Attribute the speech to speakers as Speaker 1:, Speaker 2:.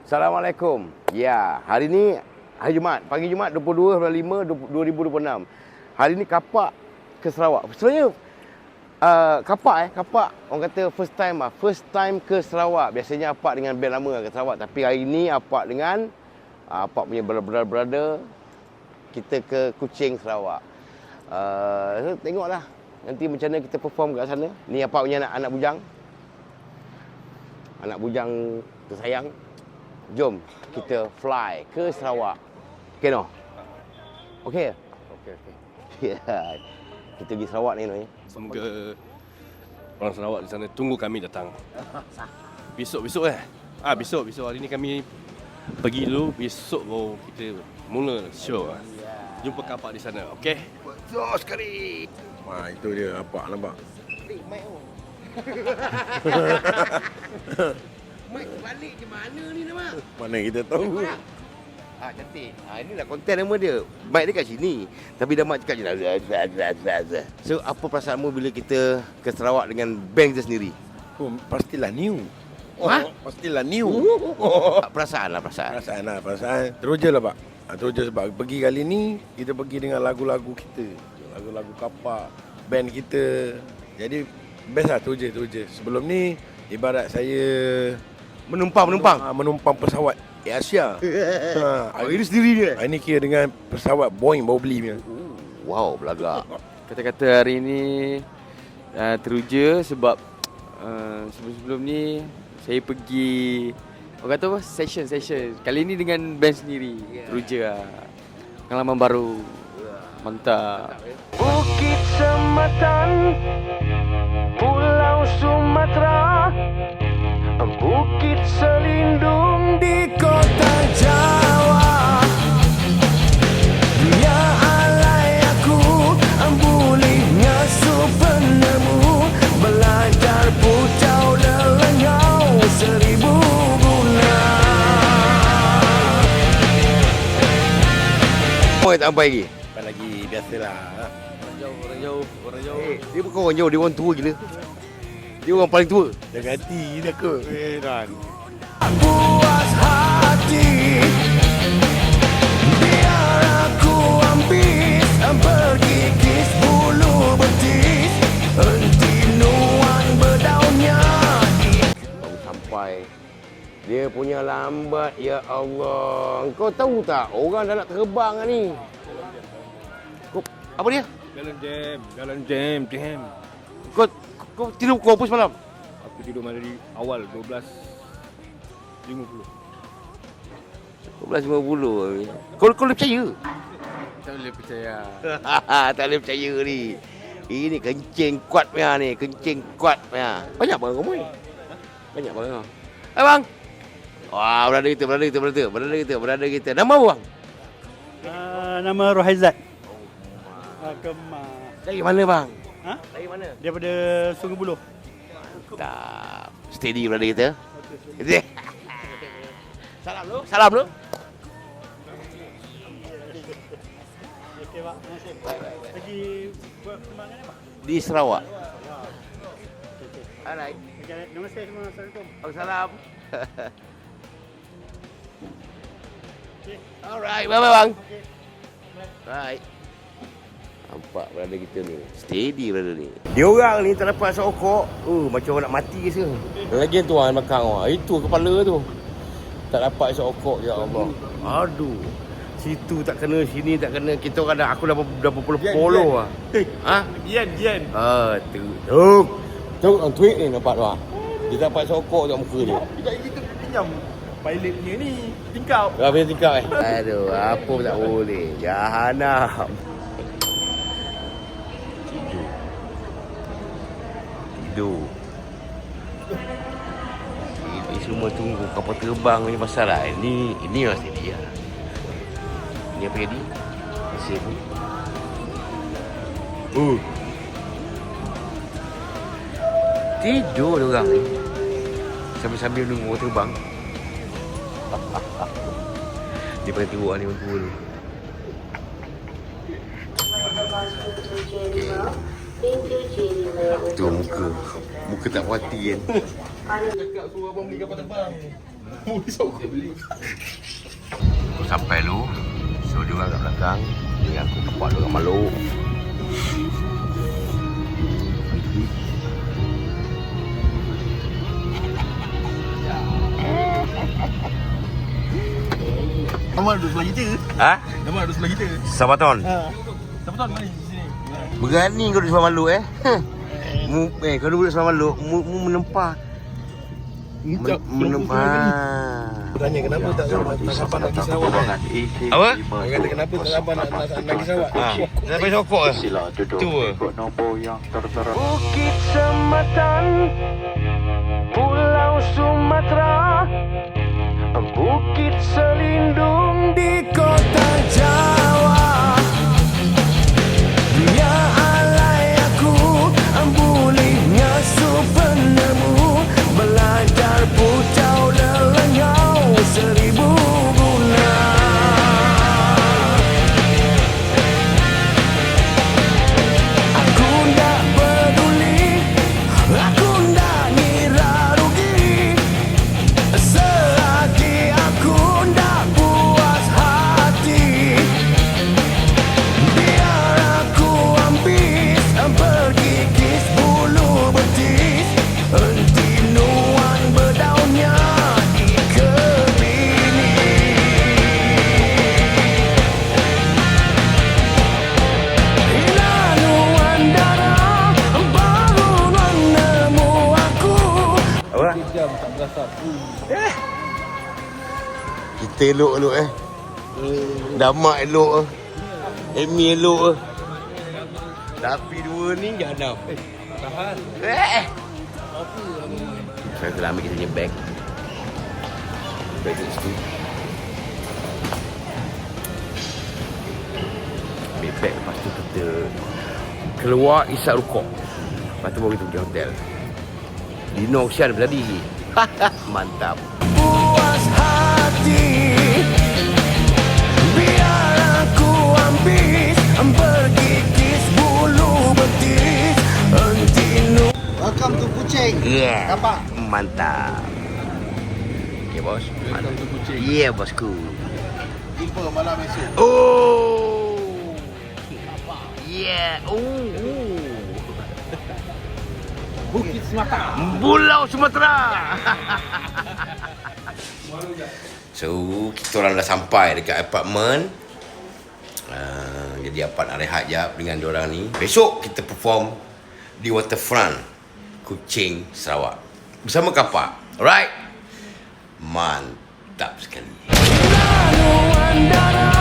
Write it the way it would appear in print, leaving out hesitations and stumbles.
Speaker 1: Assalamualaikum. Ya, hari ni hari Jumaat, pagi Jumaat 22/5/2026. Hari ni kapak ke Sarawak. Sebenarnya kapak orang kata first time ke Sarawak. Biasanya apak dengan band lama ke Sarawak, tapi hari ni apak dengan apak punya brother kita ke Kuching, Sarawak. Tengoklah nanti macam mana kita perform kat sana. Ni apak punya anak bujang. Anak bujang tersayang. Jom kita fly ke Sarawak. Okey no? Okey? Okey. Ya. Kita pergi Sarawak ni no.
Speaker 2: Semoga orang Sarawak di sana tunggu kami datang. Besok besok hari ni kami pergi dulu, besok baru kita mula show. Jumpa kapak di sana, okey?
Speaker 1: Betul sekali.
Speaker 3: Wah, itu dia apa nampak.
Speaker 1: Mic balik ke mana ni nama?
Speaker 3: Mana kita tahu.
Speaker 1: Cantik. Inilah konten nama dia. Mic dia kat sini. Tapi dah mak cakap je. So, apa perasaanmu bila kita ke Sarawak dengan band kita sendiri?
Speaker 3: Oh, pastilah new. Pastilah new.
Speaker 1: Perasaan.
Speaker 3: Perasaan. Teruja lah Pak. Teruja sebab pergi kali ni kita pergi dengan lagu-lagu kita. Lagu-lagu kapak, band kita. Jadi best lah teruja. Sebelum ni ibarat saya
Speaker 1: Menumpang.
Speaker 3: menumpang pesawat Asia.
Speaker 1: Ini sendiri dia.
Speaker 3: Ini kira dengan pesawat Boeing baru beli punya.
Speaker 1: Wow, belagak.
Speaker 4: Kata-kata hari ni teruja sebab sebelum ni saya pergi orang kata apa? Session. Kali ni dengan band sendiri. Teruja lah. Pengalaman baru. Mantap.
Speaker 5: Bukit Sematan, Pulau Sumatera, bukit selindung di kota Jawa. Dia alai aku, ambuli ngasuh penemu, belajar pucau lelengau 1000 guna.
Speaker 1: Mau tak sampai lagi?
Speaker 3: Lagi biasalah.
Speaker 4: Orang jauh.
Speaker 1: Dia bukan orang jauh, dia orang tua gila. Dia orang paling tua.
Speaker 3: Jaga hati kita kot. Kan.
Speaker 5: Puas hati, biar aku ambis, bergigis bulu betis, henti nuan berdaunnya.
Speaker 1: Baru sampai. Dia punya lambat, ya Allah. Kau tahu tak, orang dah nak terbang lah ni. Apa dia?
Speaker 2: Jalan jam.
Speaker 1: Kau tidur pukul apa semalam?
Speaker 2: Aku tidur malam di awal 12.50.
Speaker 1: 12.50. Kau boleh percaya?
Speaker 4: Tak boleh percaya.
Speaker 1: Tak boleh percaya ni. Ini kencing kuat punya ni. Banyak barang kau main? Banyak barang. Bang. Wah, berada kita. Nama apa bang?
Speaker 6: Nama Rohaizat. Kemas.
Speaker 1: Dari mana bang?
Speaker 6: Ha?
Speaker 1: Dari mana?
Speaker 6: Daripada Sungai Buloh.
Speaker 1: Tak. Steady berada kita. Salam lu.
Speaker 6: Okey, Pak. Pergi buat perkembangan apa?
Speaker 1: Di Sarawak. Alright.
Speaker 6: Okey, nama saya semua. Assalamualaikum.
Speaker 1: Salam. Alright, bye bang. Right. Nampak berada kita ni. Steady berada ni. Dia orang ni tak dapat sokok. Macam orang nak mati ke se. Lagi tu orang belakang. Itu kepala tu. Tak dapat sokok, ya Allah. Aduh. Situ tak kena, sini tak kena. Kita orang dah, aku dah berpuluh polo lah. Ha?
Speaker 6: Jian.
Speaker 1: Tuk orang tweet ni nampak tu lah. Dia tak dapat sokok kat muka dia.
Speaker 6: Kita pinjam pilot punya ni. Tingkap.
Speaker 1: Habis tingkap Aduh, apa pun tak boleh. Jahanam. Tidur. Ini semua tunggu kapal terbang ni pasal lah. Ini masih dia. Ini apa jadi? Masih pun. Tidur dia orang ni. Sambil nunggu kapal terbang. Dia paling teruk lah ni orang tua tu. Tu muka tak puas hati kan.
Speaker 3: Cakap suruh abang beli kapal terbang.
Speaker 1: Sampai lu. So dia orang kat belakang. Ni aku kepak lu kat malu.
Speaker 6: Nama duduk sebelah kita.
Speaker 1: Ha?
Speaker 6: Nama duduk sebelah kita.
Speaker 1: Sabaton.
Speaker 6: Siapa tahu mana di sini?
Speaker 1: Berani kau duduk sebelah malu kau duduk sebelah malu, mu menempah. Menempah.
Speaker 3: Tanya kenapa tak sabar nak pergi Sarawak kan?
Speaker 1: Apa?
Speaker 3: Dia kata kenapa tak sabar nak pergi Sarawak?
Speaker 1: Sampai sokok ke? Tu ke?
Speaker 5: Bukit Sematan, Pulau Sumatera, Bukit Selindung di kota Jawa. Dia alai aku, bulihnya penemu, belajar pucau lelenyau 1000 guna. Aku ndak peduli, aku ndak ngira rugi, selagi aku ndak puas hati. Biar aku ambis, bergigis bulu betis, henti nuan berdaunnya di kebini. Ina nuan darah, baru nemu aku.
Speaker 1: Apa? Kita elok Damak elok Amy elok tapi dua ni jadam. Tahan. Saya kena ambil kita punya bag. Bag kat situ. Ambil bag, lepas tu kita keluar isap rokok. Lepas tu baru kita pergi hotel. Dino Ocean tadi. Mantap.
Speaker 5: Puas hati, biar aku ambis, bergigis bulu betis, henti nu.
Speaker 7: Welcome to Kuching.
Speaker 1: Yeah.
Speaker 7: Nampak?
Speaker 1: Mantap. Okay bos.
Speaker 6: Welcome to Kuching.
Speaker 1: Yeah bosku.
Speaker 7: Jumpa malam esok.
Speaker 1: Oh. Yeah.
Speaker 6: Bukit Sumatera.
Speaker 1: Pulau Sumatera. So, kita orang dah sampai dekat apartment. Jadi apa nak rehat jap dengan diorang ni. Besok kita perform di waterfront Kuching, Sarawak. Bersama Kapak. Alright? Mantap sekali.
Speaker 5: Nuan darah